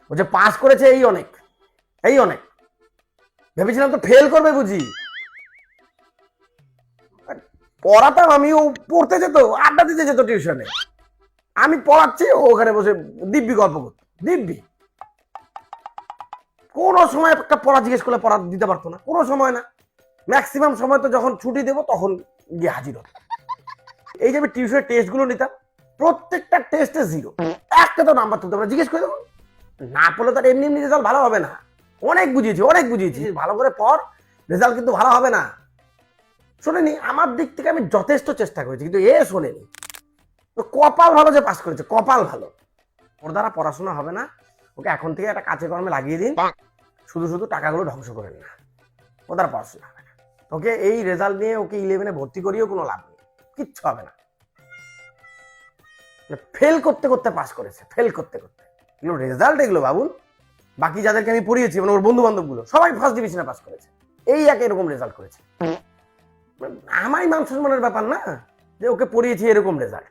ও যে পাস করেছে এই অনেক, এই অনেক। ভেবেছিলাম তো ফেল করবে বুঝি। পড়াতাম আমি, ও পড়তে যেত, আড্ডা দিতে যেত টিউশনে, আমি পড়াচ্ছি ও ওখানে বসে দিব্যি গল্প করতো। দিব্যি কোনো সময় একটা পড়া জিজ্ঞেস করলে পড়া দিতে পারতো না, কোনো সময় না। ম্যাক্সিমাম সময় তো যখন ছুটি দেবো তখন গিয়ে হাজির হতো। এই যে আমি টিউশনের টেস্টগুলো নিতাম, প্রত্যেকটা টেস্টে 0, একটা তো নাম্বার তুলতে পারে, জিজ্ঞেস করে দেবো। না পড়লে তার এমনি এমনি রেজাল্ট ভালো হবে না। অনেক বুঝিয়েছি, অনেক বুঝিয়েছি, ভালো করে পড়, রেজাল্ট কিন্তু ভালো হবে না। শোনেনি, আমার দিক থেকে আমি যথেষ্ট চেষ্টা করেছি, কিন্তু এ শোনেনি। কপাল ভালো যে পাস করেছে, কপাল ভালো। ওর দ্বারা পড়াশোনা হবে না, ওকে এখন থেকে একটা কাজে কর্মে লাগিয়ে দিন, শুধু শুধু টাকাগুলো ধ্বংস করেন না, ও দ্বারা পড়াশোনা হবে না। ওকে এই রেজাল্ট নিয়ে ওকে 11-এ ভর্তি করিয়েও কোনো লাভ নেই, কিচ্ছু হবে না। ফেল করতে করতে পাস করেছে, ফেল করতে করতে। এগুলো রেজাল্ট, এগুলো বাবুল। বাকি যাদেরকে আমি পড়িয়েছি, মানে ওর বন্ধু বান্ধব গুলো সবাই ফার্স্ট ডিভিশনে পাস করেছে, এই এক এরকম রেজাল্ট করেছে। আমারই মান সম্মানের ব্যাপার না যে ওকে পড়িয়েছি এরকম রেজাল্ট।